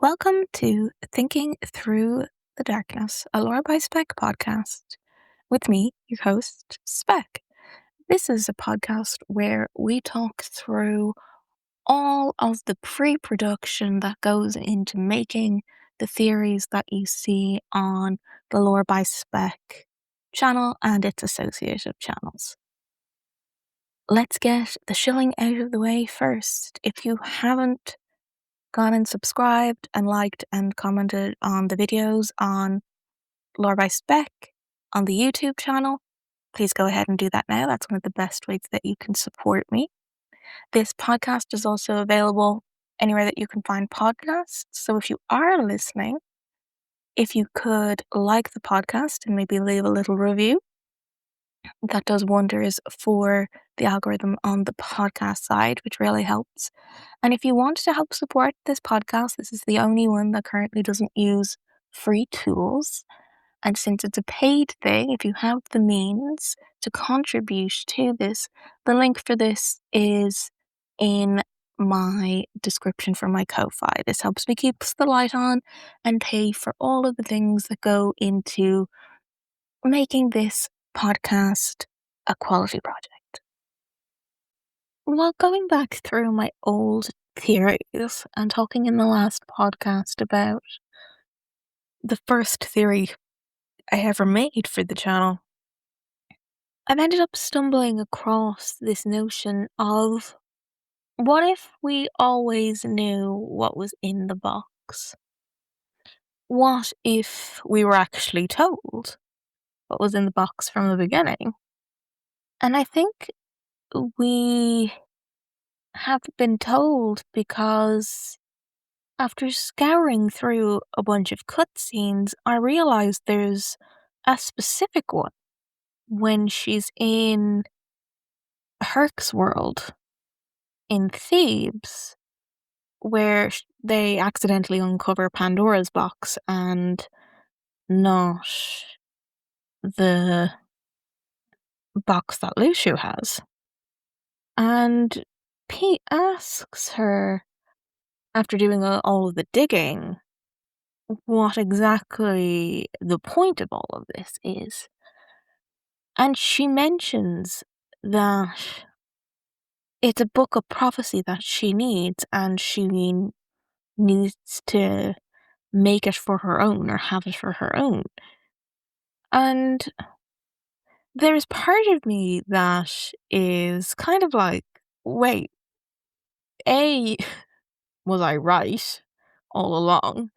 Welcome to Thinking Through the Darkness, a Lore by Spec podcast, with me, your host, Spec. This is a podcast where we talk through all of the pre-production that goes into making the theories that you see on the Lore by Spec channel and its associated channels. Let's get the shilling out of the way first. If you haven't gone and subscribed and liked and commented on the videos on Lore by Spec on the YouTube channel, please go ahead and do that now. That's one of the best ways that you can support me. This podcast is also available anywhere that you can find podcasts. So if you are listening, if you could like the podcast and maybe leave a little review, that does wonders for the algorithm on the podcast side, which really helps. And if you want to help support this podcast, this is the only one that currently doesn't use free tools. And since it's a paid thing, if you have the means to contribute to this, the link for this is in my description for my Ko-Fi. This helps me keep the light on and pay for all of the things that go into making this podcast a quality project. Well, going back through my old theories and talking in the last podcast about the first theory I ever made for the channel, I've ended up stumbling across this notion of what if we always knew what was in the box? What if we were actually told what was in the box from the beginning? And I think we have been told because after scouring through a bunch of cutscenes, I realized there's a specific one when she's in Herc's world in Thebes, where they accidentally uncover Pandora's box and not the box that Lucio has. And Pete asks her, after doing all of the digging, what exactly the point of all of this is. And she mentions that it's a book of prophecy that she needs, and she needs to make it for her own or have it for her own. And there's part of me that is kind of like, wait, A, was I right all along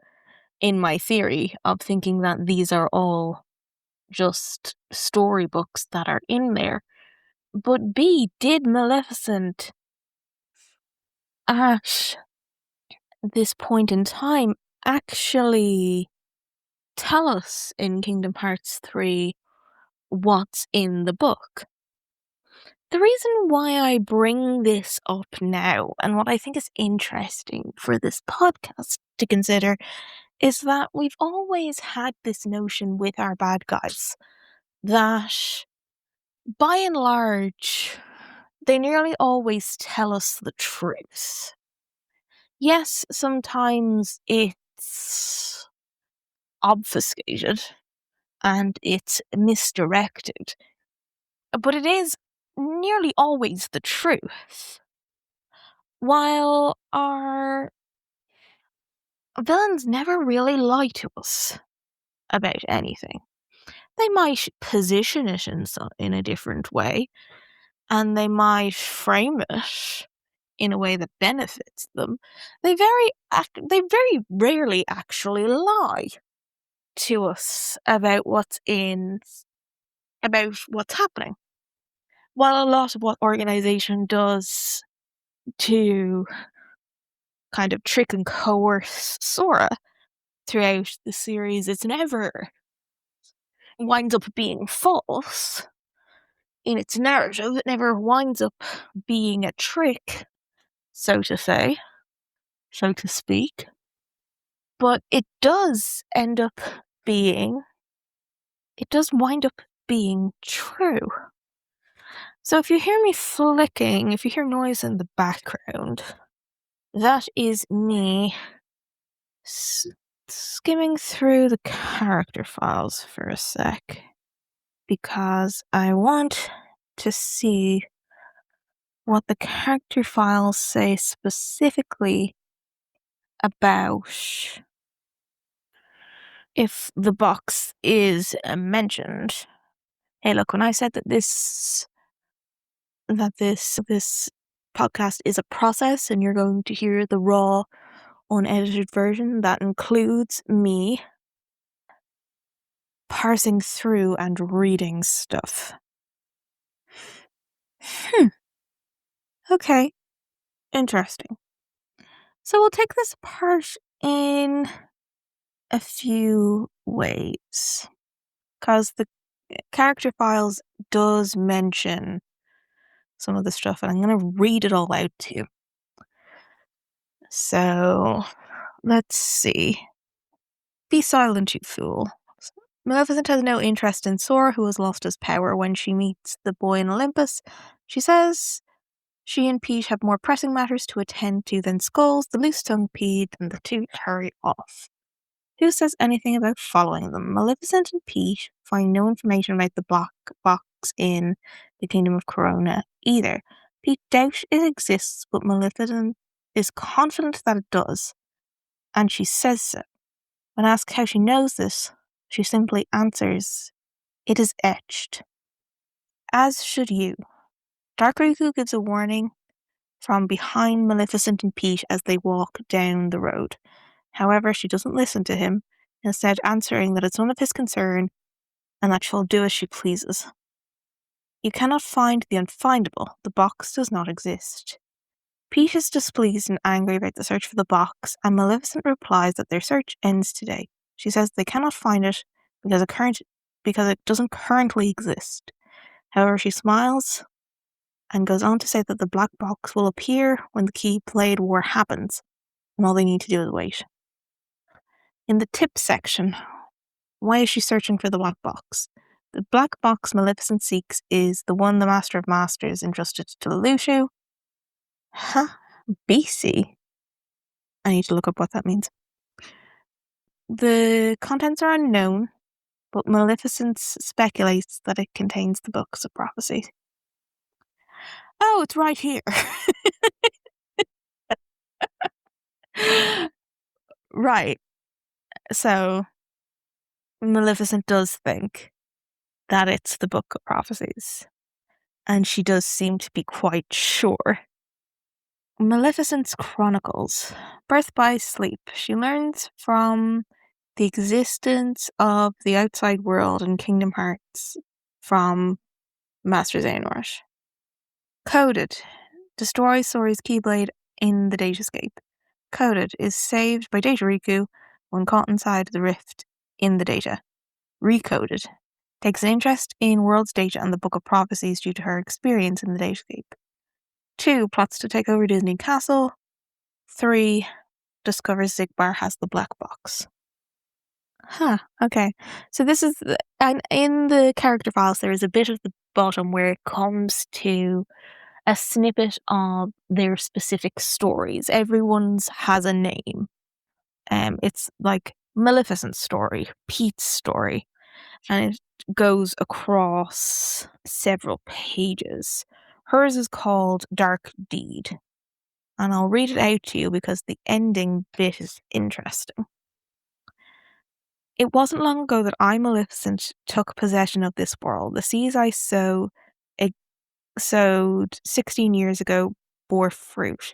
in my theory of thinking that these are all just storybooks that are in there? But B, did Maleficent at this point in time actually tell us in Kingdom Hearts 3 what's in the book? The reason why I bring this up now, and what I think is interesting for this podcast to consider, is that we've always had this notion with our bad guys that, by and large, they nearly always tell us the truth. Yes, sometimes it's obfuscated and it's misdirected, but it is nearly always the truth. While our villains never really lie to us about anything. They might position it in a different way, and they might frame it in a way that benefits them. They very rarely actually lie to us about what's happening. While a lot of what organization does to kind of trick and coerce Sora throughout the series, it's never winds up being false in its narrative. It never winds up being a trick, so to say, so to speak. But it does wind up being true. So if you hear me flicking, if you hear noise in the background, that is me skimming through the character files for a sec because I want to see what the character files say specifically about if the box is mentioned. Hey, look, when I said that this podcast is a process and you're going to hear the raw, unedited version, that includes me parsing through and reading stuff. Okay, interesting. So we'll take this apart in a few ways, because the character files does mention some of the stuff, and I'm going to read it all out to you. So, let's see. Be silent, you fool. Maleficent has no interest in Sora, who has lost his power. When she meets the boy in Olympus, she says she and Pete have more pressing matters to attend to than skulls, the loose-tongued Pete, and the two hurry off. Who says anything about following them? Maleficent and Pete find no information about the black box in the Kingdom of Corona either. Pete doubts it exists, but Maleficent is confident that it does, and she says so. When asked how she knows this, she simply answers, "It is etched." As should you. Dark Riku gives a warning from behind Maleficent and Pete as they walk down the road. However, she doesn't listen to him, instead answering that it's none of his concern and that she'll do as she pleases. You cannot find the unfindable. The box does not exist. Pete is displeased and angry about the search for the box, and Maleficent replies that their search ends today. She says they cannot find it because it doesn't currently exist. However, she smiles and goes on to say that the black box will appear when the Keyblade War happens, and all they need to do is wait. In the tip section, why is she searching for the black box? The black box Maleficent seeks is the one the Master of Masters entrusted to Lelouch. Huh? BC? I need to look up what that means. The contents are unknown, but Maleficent speculates that it contains the books of prophecy. Oh, it's right here. Right. So, Maleficent does think that it's the book of prophecies, and she does seem to be quite sure. Maleficent's Chronicles. Birth by sleep. She learns from the existence of the outside world in Kingdom Hearts from Master Xehanort. Coded. Destroys Sori's Keyblade in the Datascape. Coded is saved by Data Riku when caught inside the rift in the data. Recoded. Takes an interest in world's data and the Book of Prophecies due to her experience in the Datascape. 2. Plots to take over Disney Castle. 3. Discovers Zigbar has the black box. Huh, okay. So this is, and in the character files, there is a bit at the bottom where it comes to a snippet of their specific stories. Everyone's has a name. It's like Maleficent's story, Pete's story, and it goes across several pages. Hers is called Dark Deed, and I'll read it out to you because the ending bit is interesting. It wasn't long ago that I, Maleficent, took possession of this world. The seeds I sowed 16 years ago bore fruit.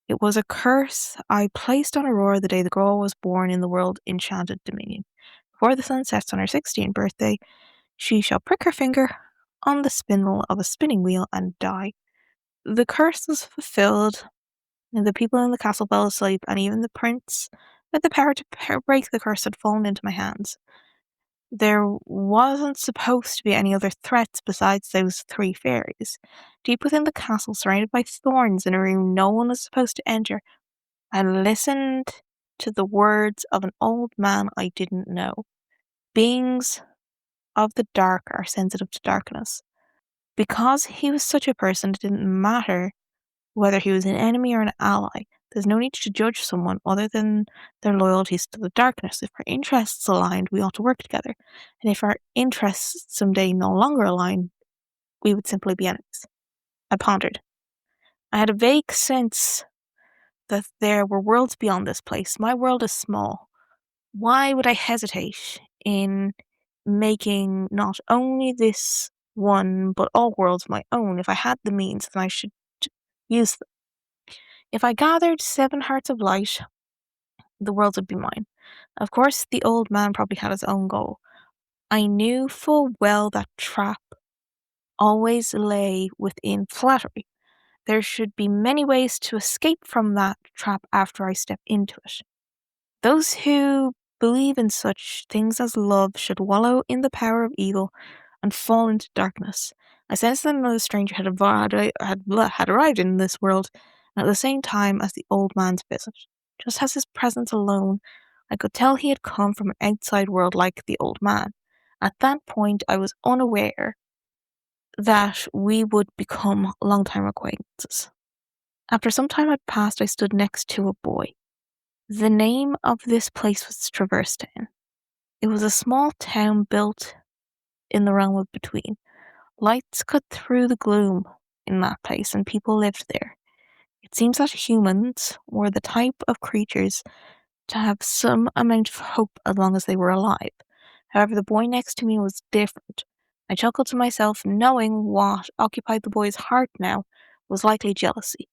It was a curse I placed on Aurora the day the girl was born in the world enchanted dominion. Before the sun sets on her 16th birthday, she shall prick her finger on the spindle of a spinning wheel and die. The curse was fulfilled, and the people in the castle fell asleep, and even the prince with the power to break the curse had fallen into my hands. There wasn't supposed to be any other threats besides those 3 fairies. Deep within the castle, surrounded by thorns in a room no one was supposed to enter, I listened to the words of an old man I didn't know. Beings of the dark are sensitive to darkness. Because he was such a person, it didn't matter whether he was an enemy or an ally. There's no need to judge someone other than their loyalties to the darkness. If our interests aligned, we ought to work together. And if our interests someday no longer align, we would simply be enemies. I pondered. I had a vague sense that there were worlds beyond this place. My world is small. Why would I hesitate in making not only this one, but all worlds my own? If I had the means, then I should use them. If I gathered 7 hearts of light, the worlds would be mine. Of course, the old man probably had his own goal. I knew full well that trap always lay within flattery. There should be many ways to escape from that trap after I step into it. Those who believe in such things as love should wallow in the power of evil and fall into darkness. I sensed that another stranger had arrived in this world, and at the same time as the old man's visit. Just as his presence alone, I could tell he had come from an outside world like the old man. At that point, I was unaware that we would become longtime acquaintances. After some time had passed, I stood next to a boy. The name of this place was Traverse Town. It was a small town built in the realm of between. Lights cut through the gloom in that place, and people lived there. It seems that humans were the type of creatures to have some amount of hope as long as they were alive. However, the boy next to me was different. I chuckled to myself, knowing what occupied the boy's heart now was likely jealousy.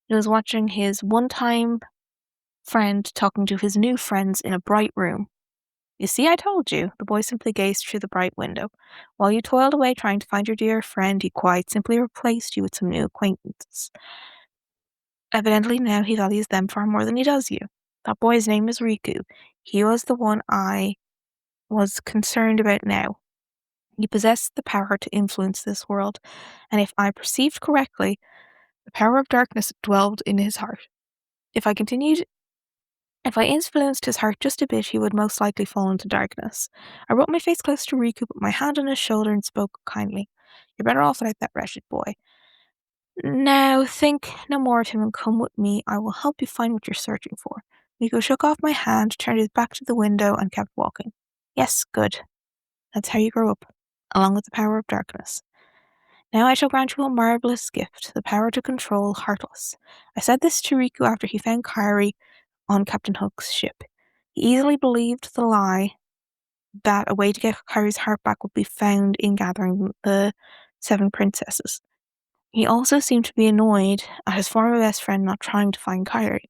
He was watching his one-time friend talking to his new friends in a bright room. You see, I told you, the boy simply gazed through the bright window. While you toiled away trying to find your dear friend, he quite simply replaced you with some new acquaintances. Evidently now he values them far more than he does you. That boy's name is Riku. He was the one I was concerned about now. He possessed the power to influence this world, and if I perceived correctly, the power of darkness dwelled in his heart. If I influenced his heart just a bit, he would most likely fall into darkness. I brought my face close to Riku, put my hand on his shoulder, and spoke kindly. You're better off without that wretched boy. Now think no more of him and come with me. I will help you find what you're searching for. Riku shook off my hand, turned his back to the window, and kept walking. Yes, good. That's how you grow up, along with the power of darkness. Now I shall grant you a marvellous gift, the power to control Heartless. I said this to Riku after he found Kairi on Captain Hook's ship. He easily believed the lie that a way to get Kairi's heart back would be found in gathering the 7 princesses. He also seemed to be annoyed at his former best friend not trying to find Kairi.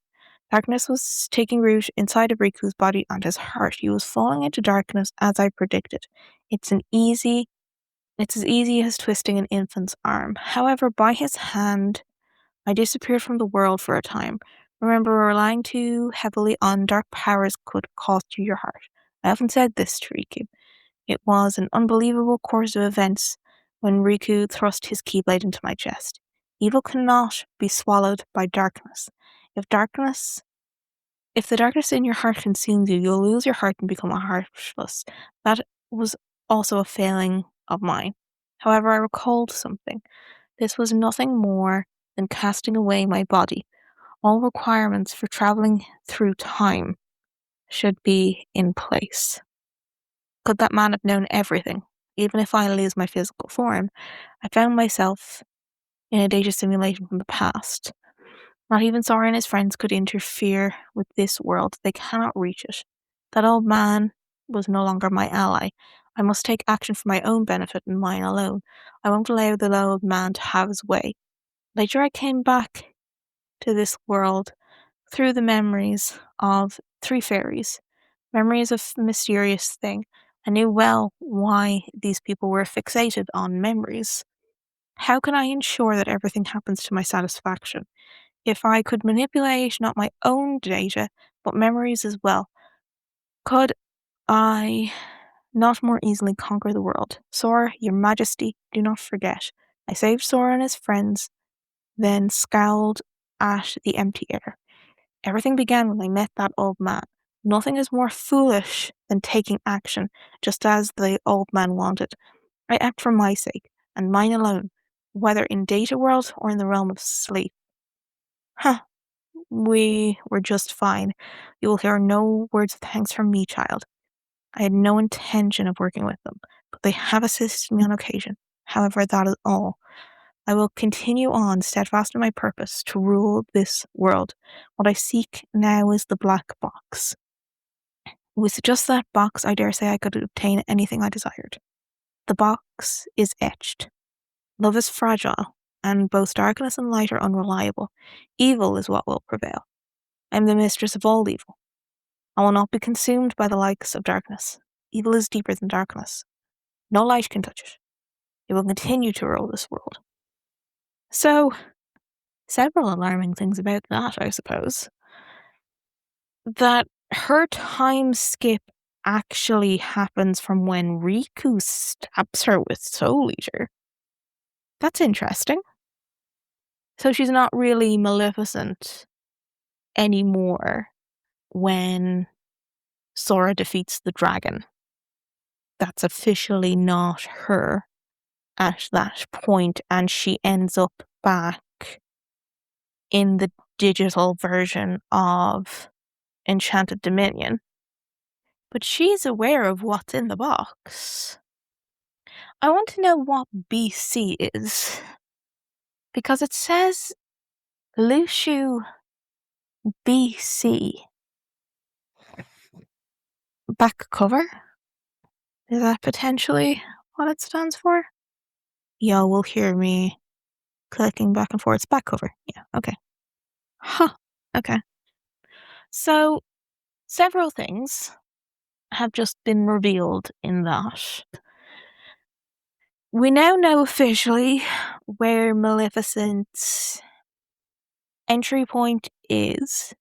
Darkness was taking root inside of Riku's body and his heart. He was falling into darkness as I predicted. It's as easy as twisting an infant's arm. However, by his hand, I disappeared from the world for a time. Remember, relying too heavily on dark powers could cost you your heart. I often said this to Riku. It was an unbelievable course of events when Riku thrust his keyblade into my chest. Evil cannot be swallowed by darkness. If the darkness in your heart consumes you, you'll lose your heart and become a heartless. That was also a failing of mine. However, I recalled something. This was nothing more than casting away my body. All requirements for traveling through time should be in place. Could that man have known everything? Even if I lose my physical form, I found myself in a data simulation from the past. Not even Sora and his friends could interfere with this world. They cannot reach it. That old man was no longer my ally. I must take action for my own benefit and mine alone. I won't allow the old man to have his way. Later I came back to this world through the memories of 3 fairies. Memories of a mysterious thing. I knew well why these people were fixated on memories. How can I ensure that everything happens to my satisfaction? If I could manipulate not my own data, but memories as well, could I not more easily conquer the world? Sora, your majesty, do not forget. I saved Sora and his friends, then scowled at the empty air. Everything began when I met that old man. Nothing is more foolish than taking action, just as the old man wanted. I act for my sake, and mine alone, whether in Data World or in the realm of sleep. Huh. We were just fine. You will hear no words of thanks from me, child. I had no intention of working with them, but they have assisted me on occasion. However, that is all. I will continue on steadfast in my purpose to rule this world. What I seek now is the black box. With just that box, I dare say I could obtain anything I desired. The box is etched. Love is fragile, and both darkness and light are unreliable. Evil is what will prevail. I am the mistress of all evil. I will not be consumed by the likes of darkness. Evil is deeper than darkness. No light can touch it. It will continue to rule this world. So, several alarming things about that, I suppose. That her time skip actually happens from when Riku stabs her with Soul Eater. That's interesting. So she's not really Maleficent anymore when Sora defeats the dragon. That's officially not her at that point, and she ends up back in the digital version of Enchanted Dominion. But she's aware of what's in the box. I want to know what BC is, because it says Lushu BC. Back cover? Is that potentially what it stands for? Y'all will hear me clicking back and forth. It's back cover. Yeah, okay. Huh, okay. So, several things have just been revealed in that. We now know officially where Maleficent's entry point is,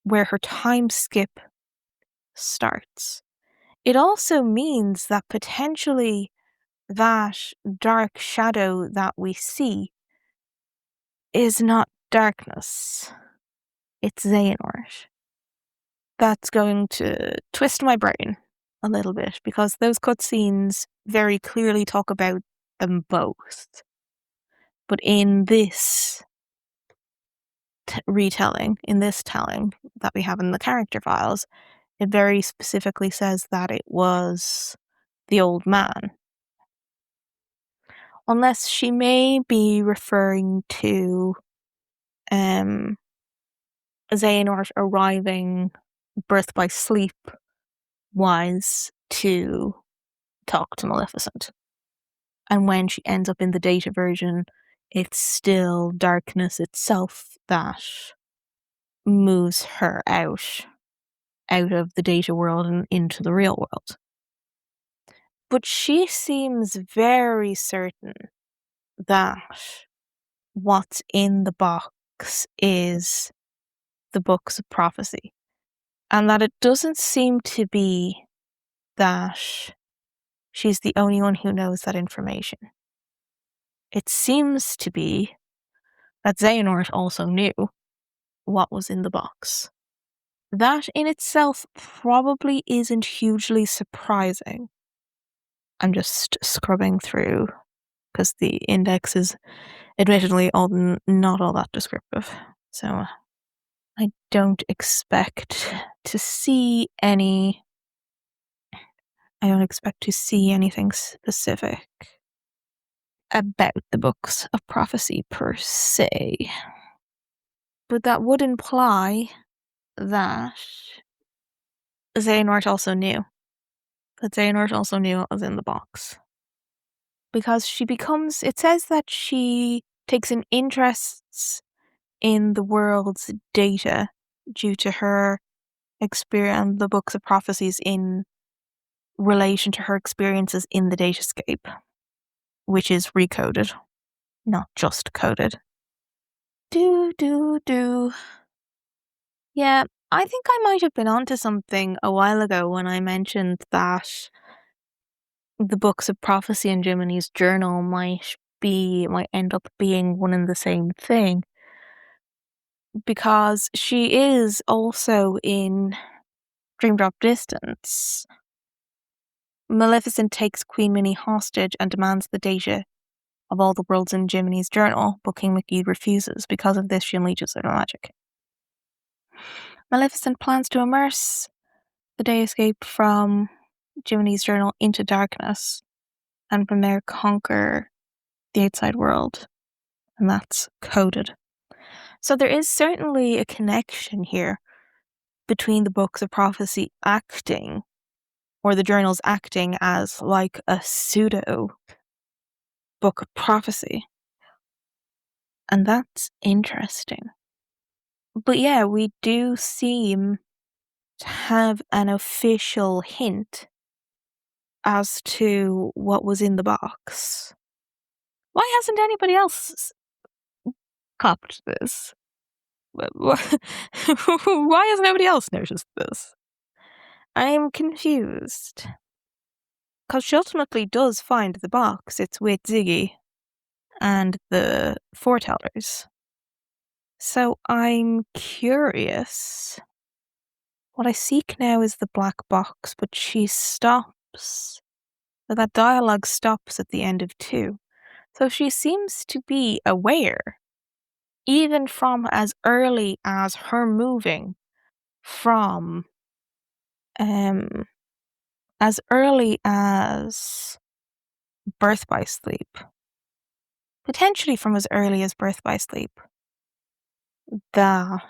where her time skip starts. It also means that potentially that dark shadow that we see is not darkness. It's Xehanort. That's going to twist my brain a little bit, because those cutscenes very clearly talk about them both. But in this retelling, in this telling that we have in the character files, it very specifically says that it was the old man. Unless she may be referring to Xehanort arriving birth by sleep wise to talk to Maleficent. And when she ends up in the data version, it's still darkness itself that moves her out of the data world and into the real world. But she seems very certain that what's in the box is the books of prophecy, and that it doesn't seem to be that she's the only one who knows that information. It seems to be that Xehanort also knew what was in the box. That in itself probably isn't hugely surprising. I'm just scrubbing through because the index is admittedly not all that descriptive. So I don't expect to see anything specific about the books of prophecy per se. But that would imply that Xehanort also knew. That Xehanort also knew what was in the box. Because it says that she takes an interest in the world's data due to her experience, the books of prophecies in relation to her experiences in the datascape, which is recoded, not just coded. Yeah, I think I might have been onto something a while ago when I mentioned that the books of prophecy in Jiminy's journal might end up being one and the same thing. Because she is also in Dream Drop Distance. Maleficent takes Queen Minnie hostage and demands the data of all the worlds in Jiminy's journal, but King Mickey refuses. Because of this, she unleashes her magic. Maleficent plans to immerse the day escape from Jiminy's journal into darkness, and from there conquer the outside world. And that's coded. So there is certainly a connection here between the books of prophecy acting, or the journals acting as like a pseudo book of prophecy. And that's interesting. But yeah, we do seem to have an official hint as to what was in the box. Why hasn't anybody else copped this? Why has nobody else noticed this? I'm confused. Because she ultimately does find the box. It's with Ziggy and the foretellers. So I'm curious. What I seek now is the black box, but she stops. So that dialogue stops at the end of 2. So she seems to be aware, even from as early as her moving from, as early as birth by sleep. Potentially from as early as birth by sleep. That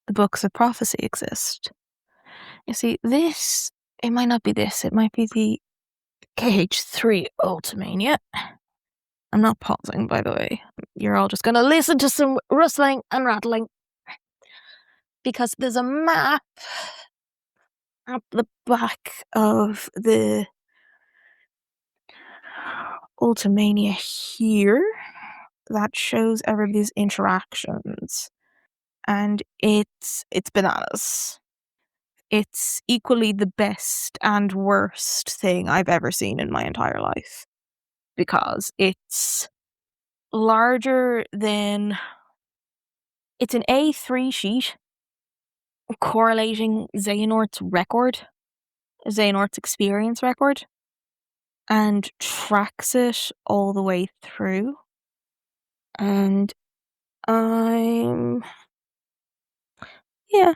the books of prophecy exist. You see, this, it might not be this, it might be the KH3 Ultimania. I'm not pausing, by the way. You're all just gonna listen to some rustling and rattling. Because there's a map at the back of the Ultimania here that shows everybody's interactions. And it's bananas. It's equally the best and worst thing I've ever seen in my entire life. Because it's larger than... It's an A3 sheet correlating Xehanort's record, Xehanort's experience record, and tracks it all the way through. And yeah.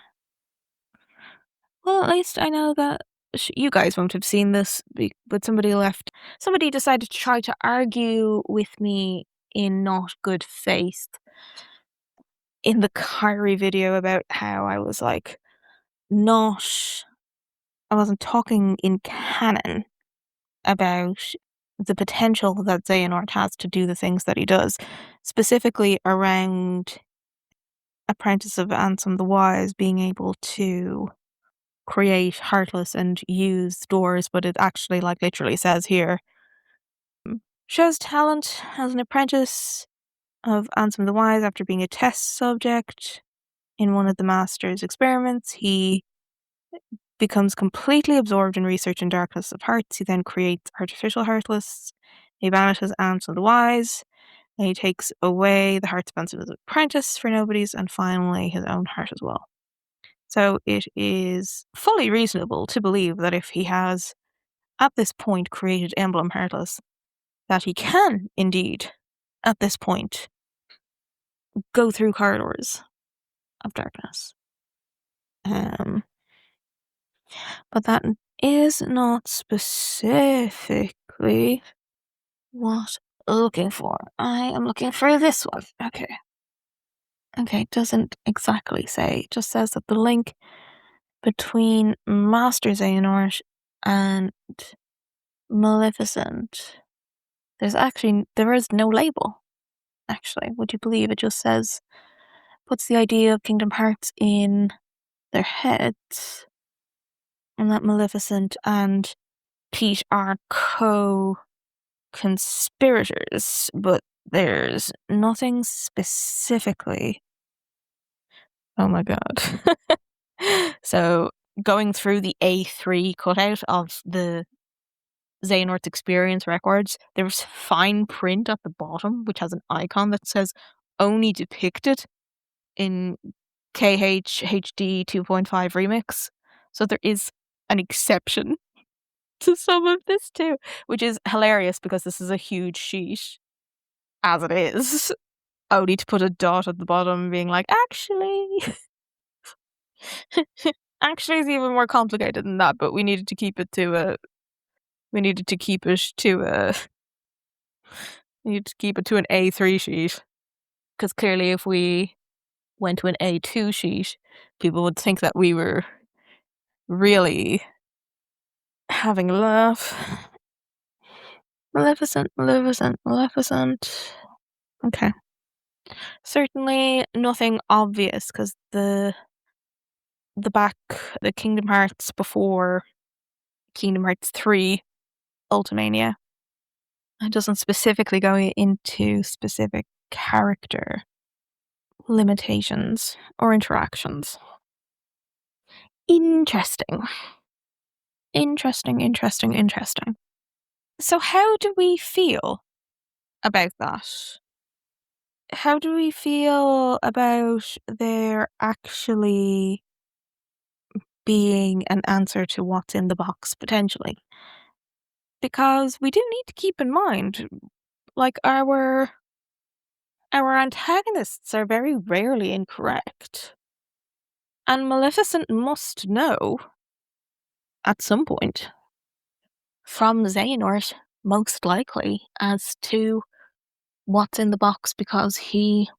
Well, at least I know that you guys won't have seen this, but somebody decided to try to argue with me in not good faith in the Kyrie video about how I was like, I wasn't talking in canon about the potential that Xehanort has to do the things that he does, specifically around Apprentice of Ansem the Wise being able to create Heartless and use doors, but it actually, like, literally says here, shows talent as an apprentice of Ansem the Wise after being a test subject in one of the Master's experiments. He becomes completely absorbed in research in Darkness of Hearts. He then creates artificial Heartless. He banishes Ansem the Wise. And he takes away the heart spans of his apprentice for nobodies, and finally his own heart as well. So it is fully reasonable to believe that if he has, at this point, created Emblem Heartless, that he can, indeed, at this point, go through corridors of darkness. But that is not specifically what I'm looking for. I am looking for this one. Okay, it doesn't exactly say. It just says that the link between Master Xehanort and Maleficent, there is no label, actually. Would you believe it just says, puts the idea of Kingdom Hearts in their heads, and that Maleficent and Pete are co-conspirators, but there's nothing specifically. Oh my god. So, going through the A3 cutout of the Xehanort's experience records, there's fine print at the bottom, which has an icon that says only depicted in KH HD 2.5 remix. So there is an exception to some of this too, which is hilarious because this is a huge sheet as it is. Only to put a dot at the bottom being like, actually. Actually, it's even more complicated than that, but we needed to keep it to a. We needed to keep it to a. We needed to keep it to an A3 sheet, because clearly, if we went to an A2 sheet, people would think that we were really having a laugh. Maleficent, Maleficent, Maleficent. Okay. Certainly nothing obvious, because the Kingdom Hearts before Kingdom Hearts 3 Ultimania, it doesn't specifically go into specific character limitations or interactions. Interesting. Interesting. So how do we feel about that? How do we feel about there actually being an answer to what's in the box, potentially? Because we do need to keep in mind, like, our antagonists are very rarely incorrect. And Maleficent must know, at some point, from Xehanort, most likely, as to what's in the box because he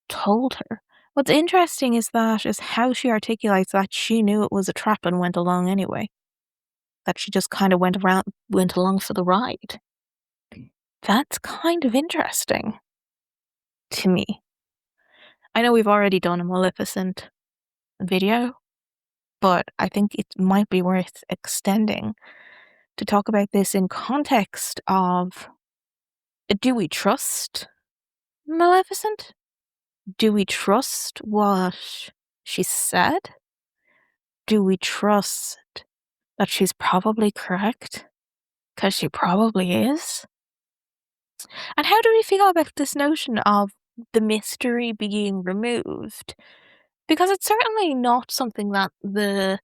told her. What's interesting is how she articulates that she knew it was a trap and went along anyway. That she just kind of went along for the ride. That's kind of interesting to me. I know we've already done a Maleficent video, but I think it might be worth extending to talk about this in context of, do we trust Maleficent? Do we trust what she said? Do we trust that she's probably correct? Because she probably is. And how do we feel about this notion of the mystery being removed? Because it's certainly not something that the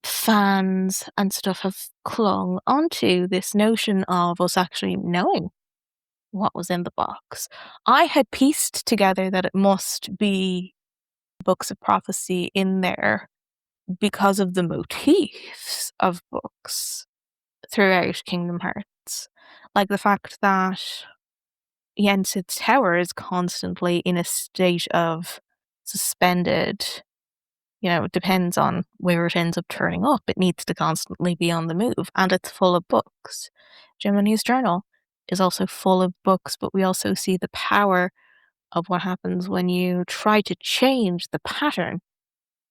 fans and stuff have clung onto, this notion of us actually knowing what was in the box. I had pieced together that it must be books of prophecy in there because of the motifs of books throughout Kingdom Hearts. Like the fact that Yensid's tower is constantly in a state of suspended, it depends on where it ends up turning up. It needs to constantly be on the move, and it's full of books. Gemini's journal is also full of books, but we also see the power of what happens when you try to change the pattern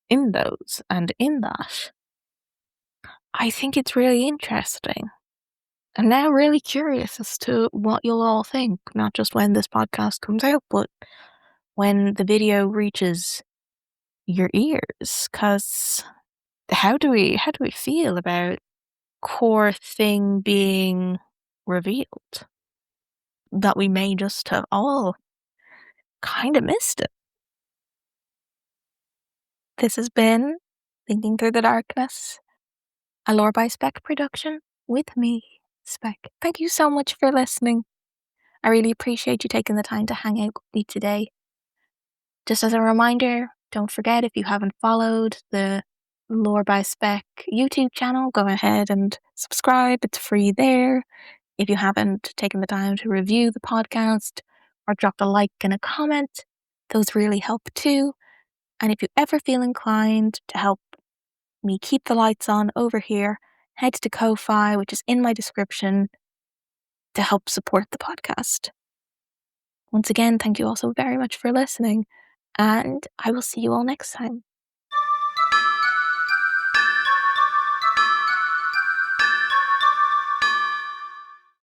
in those and in that. I think it's really interesting. I'm now really curious as to what you'll all think, not just when this podcast comes out, but when the video reaches your ears. Because how do we feel about core thing being revealed? That we may just have all kind of missed it. This has been Thinking Through the Darkness, a Lore by Spec production with me, Spec. Thank you so much for listening. I really appreciate you taking the time to hang out with me today. Just as a reminder, don't forget, if you haven't followed the Lore by Spec YouTube channel, go ahead and subscribe. It's free there. If you haven't taken the time to review the podcast or dropped a like and a comment, those really help too. And if you ever feel inclined to help me keep the lights on over here, head to Ko-Fi, which is in my description, to help support the podcast. Once again, thank you all so very much for listening, and I will see you all next time.